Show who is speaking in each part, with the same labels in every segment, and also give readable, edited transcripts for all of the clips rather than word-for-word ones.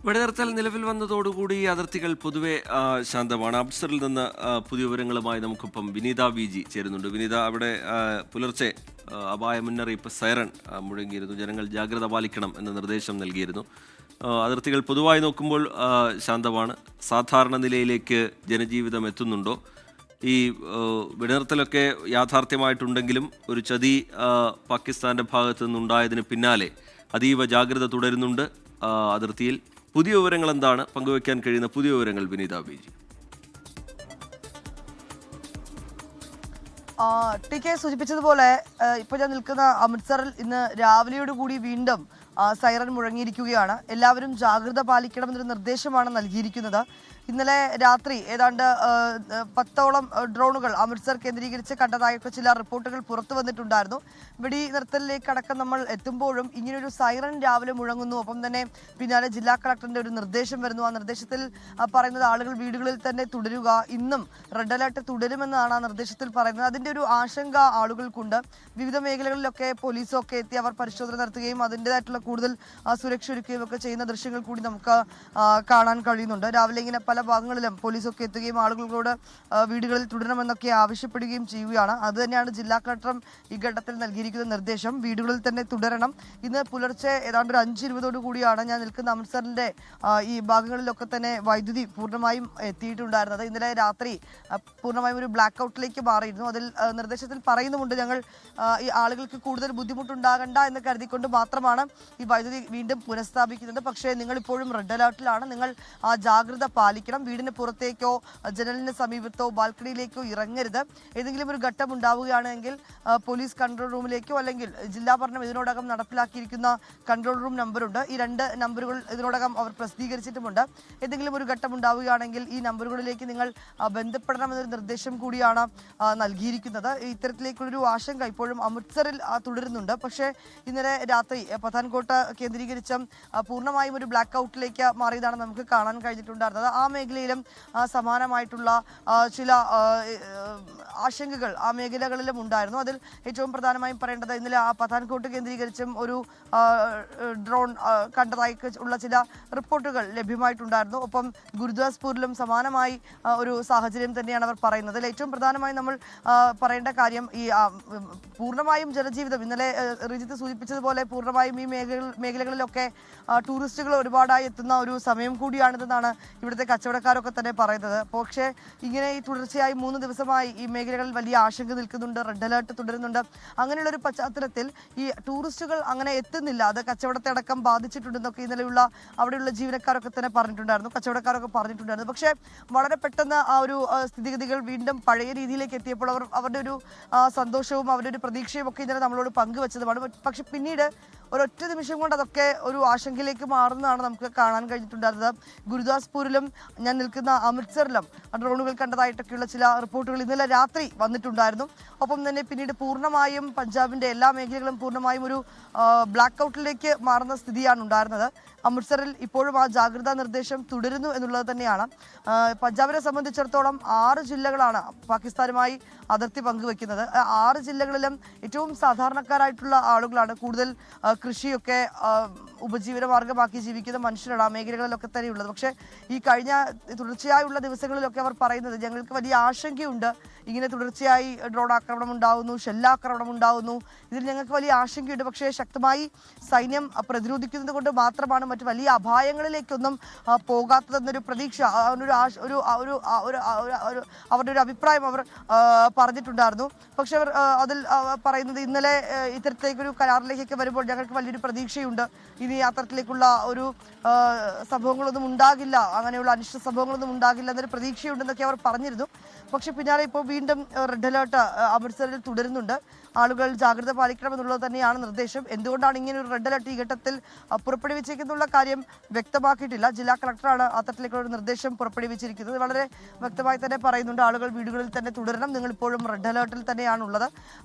Speaker 1: വെടിനിർത്തൽ നിലവിൽ വന്നതോടുകൂടി അതിർത്തികൾ പൊതുവെ ശാന്തമാണ്. അംസറിൽ നിന്ന് പുതിയ വിവരങ്ങളുമായി നമുക്കിപ്പം വിനീത വി ജി ചേരുന്നുണ്ട്. വിനീത, അവിടെ പുലർച്ചെ അപായ മുന്നറിയിപ്പ് സൈറൺ മുഴങ്ങിയിരുന്നു. ജനങ്ങൾ ജാഗ്രത പാലിക്കണം എന്ന നിർദ്ദേശം നൽകിയിരുന്നു. അതിർത്തികൾ പൊതുവായി നോക്കുമ്പോൾ ശാന്തമാണ്. സാധാരണ നിലയിലേക്ക് ജനജീവിതം എത്തുന്നുണ്ടോ? ഈ വെടിനിർത്തലൊക്കെ യാഥാർത്ഥ്യമായിട്ടുണ്ടെങ്കിലും ഒരു ചതി പാകിസ്ഥാന്റെ ഭാഗത്തു നിന്നുണ്ടായതിന് പിന്നാലെ അതീവ ജാഗ്രത തുടരുന്നുണ്ട് അതിർത്തിയിൽ. പുതിയ വിവരങ്ങൾ എന്താണ്? പങ്കുവയ്ക്കാൻ കഴിയുന്ന പുതിയ വിവരങ്ങൾ വിനീത ബി ജി.
Speaker 2: ടി കെ സൂചിപ്പിച്ചതുപോലെ ഇപ്പോൾ ഞാൻ നിൽക്കുന്ന അമൃത്സറിൽ ഇന്ന് രാവിലെയോട് കൂടി വീണ്ടും സൈറൻ മുഴങ്ങിയിരിക്കുകയാണ്. എല്ലാവരും ജാഗ്രത പാലിക്കണമെന്നൊരു നിർദ്ദേശമാണ് നൽകിയിരിക്കുന്നത്. ഇന്നലെ രാത്രി ഏതാണ്ട് 10ഓളം ഡ്രോണുകൾ അമൃത്സർ കേന്ദ്രീകരിച്ച് കണ്ടതായിട്ട് ചില റിപ്പോർട്ടുകൾ പുറത്തു വന്നിട്ടുണ്ടായിരുന്നു. വെടിനിർത്തലിലേക്കടക്കം നമ്മൾ എത്തുമ്പോഴും ഇങ്ങനൊരു സൈറൻ രാവിലെ മുഴങ്ങുന്നു. ഒപ്പം തന്നെ പിന്നാലെ ജില്ലാ കളക്ടറിന്റെ ഒരു നിർദ്ദേശം വരുന്നു. ആ നിർദ്ദേശത്തിൽ പറയുന്നത് ആളുകൾ വീടുകളിൽ തന്നെ തുടരുക, ഇന്നും റെഡ് അലർട്ട് തുടരുമെന്നാണ് ആ നിർദ്ദേശത്തിൽ പറയുന്നത്. അതിന്റെ ഒരു ആശങ്ക ആളുകൾക്കുണ്ട്. വിവിധ മേഖലകളിലൊക്കെ പോലീസൊക്കെ എത്തി അവർ പരിശോധന നടത്തുകയും അതിൻ്റെതായിട്ടുള്ള കൂടുതൽ സുരക്ഷ ഒരുക്കുകയും ഒക്കെ ചെയ്യുന്ന ദൃശ്യങ്ങൾ കൂടി നമുക്ക് കാണാൻ കഴിയുന്നുണ്ട്. രാവിലെ ഇങ്ങനെ പല ഭാഗങ്ങളിലും പോലീസൊക്കെ എത്തുകയും ആളുകളോട് വീടുകളിൽ തുടരണമെന്നൊക്കെ ആവശ്യപ്പെടുകയും ചെയ്യുകയാണ്. അതുതന്നെയാണ് ജില്ലാ കളക്ടറും ഈ ഘട്ടത്തിൽ നൽകിയിരിക്കുന്ന നിർദ്ദേശം. വീടുകളിൽ തന്നെ തുടരണം. ഇന്ന് പുലർച്ചെ ഏതാണ്ട് ഒരു 5:20 കൂടിയാണ് ഞാൻ നിൽക്കുന്ന അമൃത്സറിന്റെ ഈ ഭാഗങ്ങളിലൊക്കെ തന്നെ വൈദ്യുതി പൂർണ്ണമായും എത്തിയിട്ടുണ്ടായിരുന്നത്. ഇന്നലെ രാത്രി പൂർണ്ണമായും ഒരു ബ്ലാക്ക് ഔട്ടിലേക്ക് മാറിയിരുന്നു. അതിൽ നിർദ്ദേശത്തിൽ പറയുന്നുമുണ്ട്, ഞങ്ങൾ ഈ ആളുകൾക്ക് കൂടുതൽ ബുദ്ധിമുട്ടുണ്ടാകണ്ട എന്ന് കരുതിക്കൊണ്ട് മാത്രമാണ് ഈ വൈദ്യുതി വീണ്ടും പുനഃസ്ഥാപിക്കുന്നത്. പക്ഷേ നിങ്ങൾ ഇപ്പോഴും റെഡ് അലർട്ടിലാണ്. നിങ്ങൾ ആ ജാഗ്രത പാലിക്കണം. വീടിന് പുറത്തേക്കോ ജനലിന് സമീപത്തോ ബാൽക്കണിയിലേക്കോ ഇറങ്ങരുത്. ഏതെങ്കിലും ഒരു ഘട്ടം ഉണ്ടാവുകയാണെങ്കിൽ പോലീസ് കൺട്രോൾ റൂമിലേക്കോ അല്ലെങ്കിൽ ജില്ലാ ഭരണം ഇതിനോടകം നടപ്പിലാക്കിയിരിക്കുന്ന കൺട്രോൾ റൂം നമ്പറുണ്ട്. ഈ 2 നമ്പറുകൾ ഇതിനോടകം അവർ പ്രസിദ്ധീകരിച്ചിട്ടുമുണ്ട്. ഏതെങ്കിലും ഒരു ഘട്ടം ഉണ്ടാവുകയാണെങ്കിൽ ഈ നമ്പറുകളിലേക്ക് നിങ്ങൾ ബന്ധപ്പെടണമെന്നൊരു നിർദ്ദേശം കൂടിയാണ് നൽകിയിരിക്കുന്നത്. ഇത്തരത്തിലേക്കുള്ളൊരു ആശങ്ക ഇപ്പോഴും അമൃത്സറിൽ തുടരുന്നുണ്ട്. പക്ഷേ ഇന്നലെ രാത്രി പത്താൻകോട്ട് കേന്ദ്രീകരിച്ചും പൂർണ്ണമായും ഒരു ബ്ലാക്ക് ഔട്ടിലേക്ക് മാറിയതാണ് നമുക്ക് കാണാൻ കഴിഞ്ഞിട്ടുണ്ടായിരുന്നത്. ആ മേഖലയിലും സമാനമായിട്ടുള്ള ചില ആശങ്കകൾ ആ മേഖലകളിലും ഉണ്ടായിരുന്നു. അതിൽ ഏറ്റവും പ്രധാനമായും പറയേണ്ടത് ഇന്നലെ ആ പത്താൻകോട്ട് കേന്ദ്രീകരിച്ചും ഒരു ഡ്രോൺ കണ്ടതായി ഉള്ള ചില റിപ്പോർട്ടുകൾ ലഭ്യമായിട്ടുണ്ടായിരുന്നു. ഒപ്പം ഗുരുദാസ്പൂരിലും സമാനമായി ഒരു സാഹചര്യം തന്നെയാണ് അവർ പറയുന്നത്. അതിൽ ഏറ്റവും പ്രധാനമായി നമ്മൾ പറയേണ്ട കാര്യം ഈ പൂർണ്ണമായും ജനജീവിതം ഇന്നലെ റിജിത്ത് സൂചിപ്പിച്ചതുപോലെ പൂർണ്ണമായും ഈ മേഖലകളിലൊക്കെ ടൂറിസ്റ്റുകൾ ഒരുപാടായി എത്തുന്ന ഒരു സമയം കൂടിയാണിതെന്നാണ് ഇവിടുത്തെ കച്ചവടക്കാരൊക്കെ തന്നെ പറയുന്നത്. പക്ഷേ ഇങ്ങനെ ഈ തുടർച്ചയായി 3 ദിവസമായി ഈ മേഖലകളിൽ വലിയ ആശങ്ക നിൽക്കുന്നുണ്ട്. റെഡ് അലേർട്ട് തുടരുന്നുണ്ട്. അങ്ങനെയുള്ള ഒരു പശ്ചാത്തലത്തിൽ ഈ ടൂറിസ്റ്റുകൾ അങ്ങനെ എത്തുന്നില്ല. അത് കച്ചവടത്തെ അടക്കം ബാധിച്ചിട്ടുണ്ടെന്നൊക്കെ ഇന്നലെയുള്ള അവിടെയുള്ള ജീവനക്കാരൊക്കെ തന്നെ പറഞ്ഞിട്ടുണ്ടായിരുന്നു, കച്ചവടക്കാരൊക്കെ പറഞ്ഞിട്ടുണ്ടായിരുന്നു. പക്ഷേ വളരെ പെട്ടെന്ന് ആ ഒരു സ്ഥിതിഗതികൾ വീണ്ടും പഴയ രീതിയിലേക്ക് എത്തിയപ്പോൾ അവരുടെ ഒരു സന്തോഷവും അവരുടെ ഒരു പ്രതീക്ഷയും ഒക്കെ ഇന്നലെ നമ്മളോട് പങ്കുവച്ചതുമാണ്. പക്ഷെ പിന്നീട് ഒരൊറ്റ നിമിഷം കൊണ്ട് അതൊക്കെ ഒരു ആശങ്കയിലേക്ക് മാറുന്നതാണ് നമുക്ക് കാണാൻ കഴിഞ്ഞിട്ടുണ്ടായിരുന്നത്. ഗുരുദാസ്പൂരിലും ഞാൻ നിൽക്കുന്ന അമൃത്സറിലും ഡ്രോണുകൾ കണ്ടതായിട്ടൊക്കെയുള്ള ചില റിപ്പോർട്ടുകൾ ഇന്നലെ രാത്രി വന്നിട്ടുണ്ടായിരുന്നു. ഒപ്പം തന്നെ പിന്നീട് പൂർണ്ണമായും പഞ്ചാബിന്റെ എല്ലാ മേഖലകളും പൂർണ്ണമായും ഒരു ബ്ലാക്ക് ഔട്ടിലേക്ക് മാറുന്ന സ്ഥിതിയാണ് ഉണ്ടായിരുന്നത്. അമൃത്സറിൽ ഇപ്പോഴും ആ ജാഗ്രതാ നിർദ്ദേശം തുടരുന്നു എന്നുള്ളത് തന്നെയാണ്. പഞ്ചാബിനെ സംബന്ധിച്ചിടത്തോളം 6 ജില്ലകളാണ് പാകിസ്ഥാനുമായി അതിർത്തി പങ്കുവെക്കുന്നത്. 6 ജില്ലകളിലും ഏറ്റവും സാധാരണക്കാരായിട്ടുള്ള ആളുകളാണ്. കൂടുതൽ കൃഷിയൊക്കെ ഉപജീവന മാർഗമാക്കി ജീവിക്കുന്ന മനുഷ്യരാണ് ആ മേഖലകളിലൊക്കെ തന്നെയുള്ളത്. പക്ഷേ ഈ കഴിഞ്ഞ തുടർച്ചയായുള്ള ദിവസങ്ങളിലൊക്കെ അവർ പറയുന്നത് ഞങ്ങൾക്ക് വലിയ ആശങ്കയുണ്ട്. ഇങ്ങനെ തുടർച്ചയായി ഡ്രോൺ ആക്രമണം ഉണ്ടാകുന്നു, ഷെല്ലാക്രമണം ഉണ്ടാകുന്നു. ഇതിൽ ഞങ്ങൾക്ക് വലിയ ആശങ്കയുണ്ട്. പക്ഷേ ശക്തമായി സൈന്യം പ്രതിരോധിക്കുന്നത് കൊണ്ട് മാത്രമാണ് മറ്റു വലിയ അപായങ്ങളിലേക്കൊന്നും പോകാത്തതെന്നൊരു പ്രതീക്ഷ, അവരുടെ ഒരു അഭിപ്രായം അവർ പറഞ്ഞിട്ടുണ്ടായിരുന്നു. പക്ഷെ അവർ അതിൽ പറയുന്നത് ഇന്നലെ ഇത്തരത്തിലേക്കൊരു കരാറിലേക്കൊക്കെ വരുമ്പോൾ ഞങ്ങൾക്ക് വലിയൊരു പ്രതീക്ഷയുണ്ട്. ഇനി അത്തരത്തിലേക്കുള്ള ഒരു സംഭവങ്ങളൊന്നും ഉണ്ടാകില്ല, അങ്ങനെയുള്ള അനിഷ്ട സംഭവങ്ങളൊന്നും ഉണ്ടാകില്ല എന്നൊരു പ്രതീക്ഷയുണ്ടെന്നൊക്കെ അവർ പറഞ്ഞിരുന്നു. പക്ഷെ പിന്നാലെ ഇപ്പോൾ വീണ്ടും റെഡ് അലേർട്ട് അമൃത്സറിൽ തുടരുന്നുണ്ട്. ആളുകൾ ജാഗ്രത പാലിക്കണമെന്നുള്ളത് തന്നെയാണ് നിർദ്ദേശം. എന്തുകൊണ്ടാണ് ഇങ്ങനെ ഒരു റെഡ് അലർട്ട് ഈ ഘട്ടത്തിൽ പുറപ്പെടുവിച്ചേക്കുന്നുള്ള കാര്യം വ്യക്തമാക്കിയിട്ടില്ല. ജില്ലാ കളക്ടറാണ് അത്തരത്തിലേക്കുള്ള ഒരു നിർദ്ദേശം പുറപ്പെടുവിച്ചിരിക്കുന്നത്. വളരെ വ്യക്തമായി തന്നെ പറയുന്നുണ്ട്, ആളുകൾ വീടുകളിൽ തന്നെ തുടരണം. നിങ്ങൾ ഇപ്പോഴും റെഡ് അലേർട്ടിൽ തന്നെയാണുള്ളത്.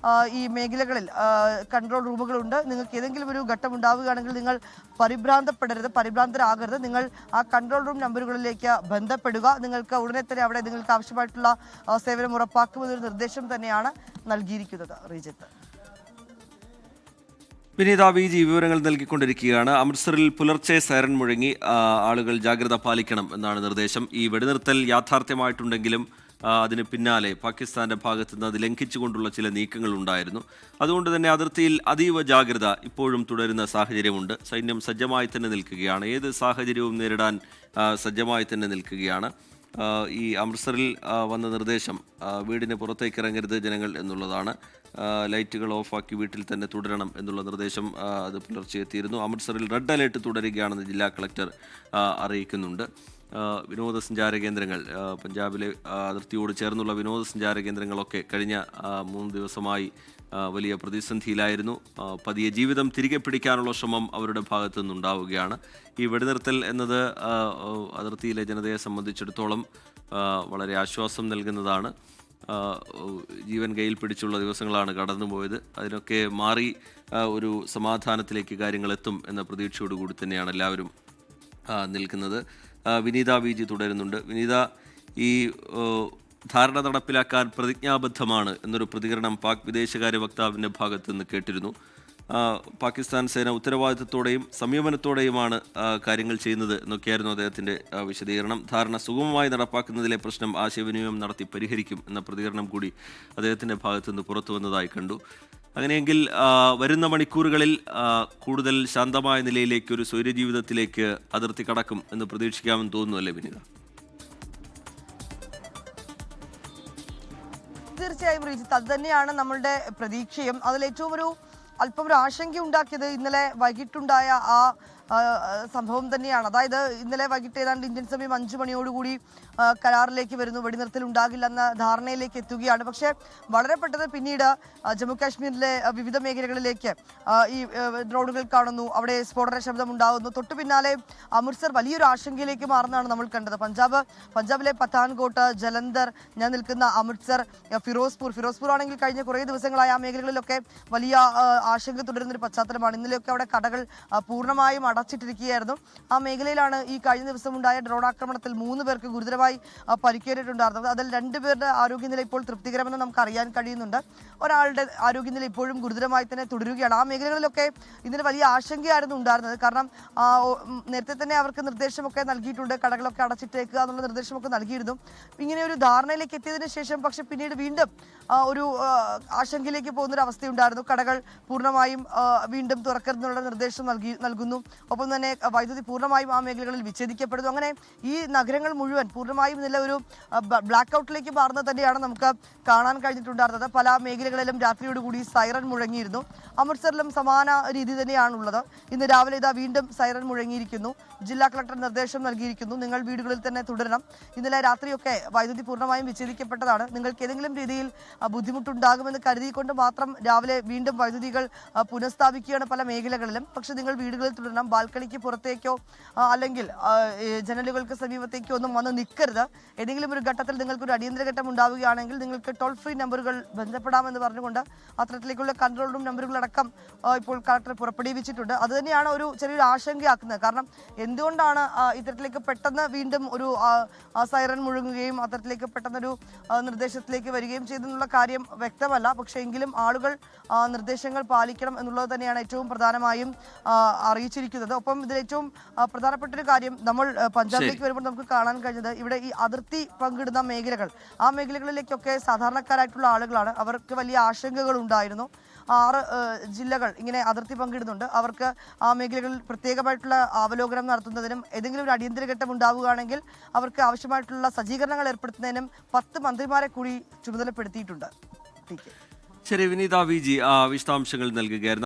Speaker 2: ഈ മേഖലകളിൽ കൺട്രോൾ റൂമുകളുണ്ട്. നിങ്ങൾക്ക് ഏതെങ്കിലും ഒരു ഘട്ടം ഉണ്ടാവുകയാണെങ്കിൽ നിങ്ങൾ പരിഭ്രാന്തരാകരുത്. നിങ്ങൾ ആ കൺട്രോൾ റൂം നമ്പറുകളിലേക്ക് ബന്ധപ്പെടുക. നിങ്ങൾക്ക് ഉടനെ തന്നെ അവിടെ നിങ്ങൾക്ക് ആവശ്യമായിട്ടുള്ള സേവനം ഉറപ്പാക്കുമെന്നൊരു നിർദ്ദേശം തന്നെയാണ് നൽകിയിരിക്കുന്നത്. റീജിത്ത്.
Speaker 1: വിനീത വി ജി വിവരങ്ങൾ നൽകിക്കൊണ്ടിരിക്കുകയാണ്. അമൃത്സറിൽ പുലർച്ചെ സൈറൻ മുഴങ്ങി. ആളുകൾ ജാഗ്രത പാലിക്കണം എന്നാണ് നിർദ്ദേശം. ഈ വെടിനിർത്തൽ യാഥാർത്ഥ്യമായിട്ടുണ്ടെങ്കിലും അതിന് പിന്നാലെ പാകിസ്ഥാന്റെ ഭാഗത്തു നിന്ന് അത് ലംഘിച്ചുകൊണ്ടുള്ള ചില നീക്കങ്ങൾ ഉണ്ടായിരുന്നു. അതുകൊണ്ട് തന്നെ അതിർത്തിയിൽ അതീവ ജാഗ്രത ഇപ്പോഴും തുടരുന്ന സാഹചര്യമുണ്ട്. സൈന്യം സജ്ജമായി തന്നെ നിൽക്കുകയാണ്. ഏത് സാഹചര്യവും നേരിടാൻ സജ്ജമായി തന്നെ നിൽക്കുകയാണ്. ഈ അമൃത്സറിൽ വന്ന നിർദ്ദേശം വീടിന് പുറത്തേക്ക് ഇറങ്ങരുത് ജനങ്ങൾ എന്നുള്ളതാണ്. ലൈറ്റുകൾ ഓഫാക്കി വീട്ടിൽ തന്നെ തുടരണം എന്നുള്ള നിർദ്ദേശം അത് പുലർച്ചെ എത്തിയിരുന്നു. അമൃത്സറിൽ റെഡ് അലേർട്ട് തുടരുകയാണെന്ന് ജില്ലാ കളക്ടർ അറിയിക്കുന്നുണ്ട്. വിനോദസഞ്ചാര കേന്ദ്രങ്ങൾ, പഞ്ചാബിലെ അതിർത്തിയോട് ചേർന്നുള്ള വിനോദസഞ്ചാര കേന്ദ്രങ്ങളൊക്കെ കഴിഞ്ഞ 3 ദിവസമായി വലിയ പ്രതിസന്ധിയിലായിരുന്നു. പതിയെ ജീവിതം തിരികെ പിടിക്കാനുള്ള ശ്രമം അവരുടെ ഭാഗത്തു നിന്നുണ്ടാവുകയാണ്. ഈ വെടിനിർത്തൽ എന്നത് അതിർത്തിയിലെ ജനതയെ സംബന്ധിച്ചിടത്തോളം വളരെ ആശ്വാസം നൽകുന്നതാണ്. ജീവൻ കയ്യിൽ പിടിച്ചുള്ള ദിവസങ്ങളാണ് കടന്നുപോയത്. അതിനൊക്കെ മാറി ഒരു സമാധാനത്തിലേക്ക് കാര്യങ്ങൾ എത്തും എന്ന പ്രതീക്ഷയോടുകൂടി തന്നെയാണ് എല്ലാവരും നിൽക്കുന്നത്. വിനീത വി ജി തുടരുന്നുണ്ട്. വിനീത, ഈ ധാരണ നടപ്പിലാക്കാൻ പ്രതിജ്ഞാബദ്ധമാണ് എന്നൊരു പ്രതികരണം പാക് വിദേശകാര്യ വക്താവിൻ്റെ ഭാഗത്തു നിന്ന് കേട്ടിരുന്നു. പാകിസ്ഥാൻ സേന ഉത്തരവാദിത്തത്തോടെയും സംയമനത്തോടെയുമാണ് കാര്യങ്ങൾ ചെയ്യുന്നത് എന്നൊക്കെയായിരുന്നു അദ്ദേഹത്തിൻ്റെ വിശദീകരണം. ധാരണ സുഗമമായി നടപ്പാക്കുന്നതിലെ പ്രശ്നം ആശയവിനിമയം നടത്തി പരിഹരിക്കും എന്ന പ്രതികരണം കൂടി അദ്ദേഹത്തിൻ്റെ ഭാഗത്തു നിന്ന് പുറത്തു വന്നതായി കണ്ടു. അങ്ങനെയെങ്കിൽ വരുന്ന മണിക്കൂറുകളിൽ കൂടുതൽ ശാന്തമായ നിലയിലേക്ക്, ഒരു സ്വൈര്യജീവിതത്തിലേക്ക് അതിർത്തി കടക്കും എന്ന് പ്രതീക്ഷിക്കാമെന്ന് തോന്നുന്നു, അല്ലേ വിനീത?
Speaker 2: തീർച്ചയായും റീജിത്ത്, അത് തന്നെയാണ് നമ്മളുടെ പ്രതീക്ഷയും. അതിലേറ്റവും അല്പം ഒരു ആശങ്ക ഉണ്ടാക്കിയത് ഇന്നലെ വൈകിട്ടുണ്ടായ ആ സംഭവം തന്നെയാണ്. അതായത് ഇന്നലെ വൈകിട്ട് ഏതാണ്ട് ഇന്ത്യൻ സമയം 5 മണിയോടുകൂടി കരാറിലേക്ക് വരുന്നു, വെടിനിർത്തൽ ഉണ്ടാകില്ലെന്ന ധാരണയിലേക്ക് എത്തുകയാണ്. പക്ഷേ വളരെ പെട്ടെന്ന് പിന്നീട് ജമ്മു കാശ്മീരിലെ വിവിധ മേഖലകളിലേക്ക് ഈ ഡ്രോണുകൾ കാണുന്നു, അവിടെ സ്ഫോടന ശബ്ദം ഉണ്ടാകുന്നു. തൊട്ടു പിന്നാലെ അമൃത്സർ വലിയൊരു ആശങ്കയിലേക്ക് മാറുന്നതാണ് നമ്മൾ കണ്ടത്. പഞ്ചാബിലെ പത്താൻകോട്ട്, ജലന്ധർ, ഞാൻ നിൽക്കുന്ന അമൃത്സർ, ഫിറോസ്പൂർ ആണെങ്കിൽ കഴിഞ്ഞ കുറേ ദിവസങ്ങളായി ആ മേഖലകളിലൊക്കെ വലിയ ആശങ്ക തുടരുന്നൊരു പശ്ചാത്തലമാണ്. ഇന്നലെയൊക്കെ അവിടെ കടകൾ പൂർണ്ണമായും അടച്ചിട്ടിരിക്കുകയായിരുന്നു. ആ മേഖലയിലാണ് ഈ കഴിഞ്ഞ ദിവസം ഉണ്ടായ ഡ്രോൺ ആക്രമണത്തിൽ 3 പേർക്ക് ഗുരുതരമായി പരിക്കേറ്റിട്ടുണ്ടായിരുന്നത്. അതിൽ 2 പേരുടെ ആരോഗ്യനില ഇപ്പോൾ തൃപ്തികരമെന്ന് നമുക്ക് അറിയാൻ കഴിയുന്നുണ്ട്. ഒരാളുടെ ആരോഗ്യനില ഇപ്പോഴും ഗുരുതരമായി തന്നെ തുടരുകയാണ്. ആ മേഖലകളിലൊക്കെ ഇതിന് വലിയ ആശങ്കയായിരുന്നു ഉണ്ടായിരുന്നത്. കാരണം നേരത്തെ തന്നെ അവർക്ക് നിർദ്ദേശമൊക്കെ നൽകിയിട്ടുണ്ട്, കടകളൊക്കെ അടച്ചിട്ടേക്കുക എന്നുള്ള നിർദ്ദേശമൊക്കെ നൽകിയിരുന്നു. ഇങ്ങനെ ഒരു ധാരണയിലേക്ക് എത്തിയതിനു ശേഷം പക്ഷെ പിന്നീട് വീണ്ടും ഒരു ആശങ്കയിലേക്ക് പോകുന്നൊരു അവസ്ഥയുണ്ടായിരുന്നു. കടകൾ പൂർണ്ണമായും വീണ്ടും തുറക്കരുതെന്നുള്ള നിർദ്ദേശം നൽകുന്നു. ഒപ്പം തന്നെ വൈദ്യുതി പൂർണ്ണമായും ആ മേഖലകളിൽ വിച്ഛേദിക്കപ്പെടുന്നു. അങ്ങനെ ഈ നഗരങ്ങൾ മുഴുവൻ പൂർണ്ണമായും ഇതിലെ ഒരു ബ്ലാക്ക് ഔട്ടിലേക്ക് മാറുന്നത് തന്നെയാണ് നമുക്ക് കാണാൻ കഴിഞ്ഞിട്ടുണ്ടായിരുന്നത്. പല മേഖലകളിലും രാത്രിയോടുകൂടി സൈറൻ മുഴങ്ങിയിരുന്നു. അമൃത്സറിലും സമാന രീതി തന്നെയാണുള്ളത്. ഇന്ന് രാവിലെ ഇതാ വീണ്ടും സൈറൻ മുഴങ്ങിയിരിക്കുന്നു. ജില്ലാ കളക്ടർ നിർദ്ദേശം നൽകിയിരിക്കുന്നു, നിങ്ങൾ വീടുകളിൽ തന്നെ തുടരണം. ഇന്നലെ രാത്രിയൊക്കെ വൈദ്യുതി പൂർണ്ണമായും വിച്ഛേദിക്കപ്പെട്ടതാണ്. നിങ്ങൾക്ക് ഏതെങ്കിലും രീതിയിൽ ബുദ്ധിമുട്ടുണ്ടാകുമെന്ന് കരുതിക്കൊണ്ട് മാത്രം രാവിലെ വീണ്ടും വൈദ്യുതികൾ പുനഃസ്ഥാപിക്കുകയാണ് പല മേഖലകളിലും. പക്ഷെ നിങ്ങൾ വീടുകളിൽ തുടരണം. ബാൽക്കണിക്ക് പുറത്തേക്കോ അല്ലെങ്കിൽ ജനലുകൾക്ക് സമീപത്തേക്കോ ഒന്നും വന്ന് നിൽക്കരുത്. ഏതെങ്കിലും ഒരു ഘട്ടത്തിൽ നിങ്ങൾക്കൊരു അടിയന്തര ഘട്ടം ഉണ്ടാവുകയാണെങ്കിൽ നിങ്ങൾക്ക് ടോൾ ഫ്രീ നമ്പറുകൾ ബന്ധപ്പെടാമെന്ന് പറഞ്ഞുകൊണ്ട് അത്തരത്തിലേക്കുള്ള കൺട്രോൾ റൂം നമ്പറുകളടക്കം ഇപ്പോൾ കളക്ടർ പുറപ്പെടുവിച്ചിട്ടുണ്ട്. അത് തന്നെയാണ് ഒരു ചെറിയൊരു ആശങ്കയാക്കുന്നത്. കാരണം എന്തുകൊണ്ടാണ് ഇത്തരത്തിലേക്ക് പെട്ടെന്ന് വീണ്ടും ഒരു സൈറൻ മുഴങ്ങുകയും അത്തരത്തിലേക്ക് പെട്ടെന്നൊരു നിർദ്ദേശത്തിലേക്ക് വരികയും ചെയ്തെന്നുള്ള കാര്യം വ്യക്തമല്ല. പക്ഷേ എങ്കിലും ആളുകൾ നിർദ്ദേശങ്ങൾ പാലിക്കണം എന്നുള്ളത് തന്നെയാണ് ഏറ്റവും പ്രധാനമായും അറിയിച്ചിരിക്കുന്നത്. ഒപ്പം ഇതിൽ ഏറ്റവും പ്രധാനപ്പെട്ട ഒരു കാര്യം, നമ്മൾ പഞ്ചാബിലേക്ക് വരുമ്പോൾ നമുക്ക് കാണാൻ കഴിഞ്ഞത് ഇവിടെ ഈ അതിർത്തി പങ്കിടുന്ന മേഖലകൾ, ആ മേഖലകളിലേക്കൊക്കെ സാധാരണക്കാരായിട്ടുള്ള ആളുകളാണ്. അവർക്ക് വലിയ ആശങ്കകൾ ഉണ്ടായിരുന്നു. 6 ജില്ലകൾ ഇങ്ങനെ അതിർത്തി പങ്കിടുന്നുണ്ട്. അവർക്ക് ആ മേഖലകളിൽ പ്രത്യേകമായിട്ടുള്ള അവലോകനം നടത്തുന്നതിനും ഏതെങ്കിലും ഒരു അടിയന്തര ഘട്ടം ഉണ്ടാവുകയാണെങ്കിൽ അവർക്ക് ആവശ്യമായിട്ടുള്ള സജ്ജീകരണങ്ങൾ ഏർപ്പെടുത്തുന്നതിനും 10 മന്ത്രിമാരെ കൂടി ചുമതലപ്പെടുത്തിയിട്ടുണ്ട്.
Speaker 1: ശരി, വിനീത വി ജി വിശദാംശങ്ങൾ നൽകുകയായിരുന്നു.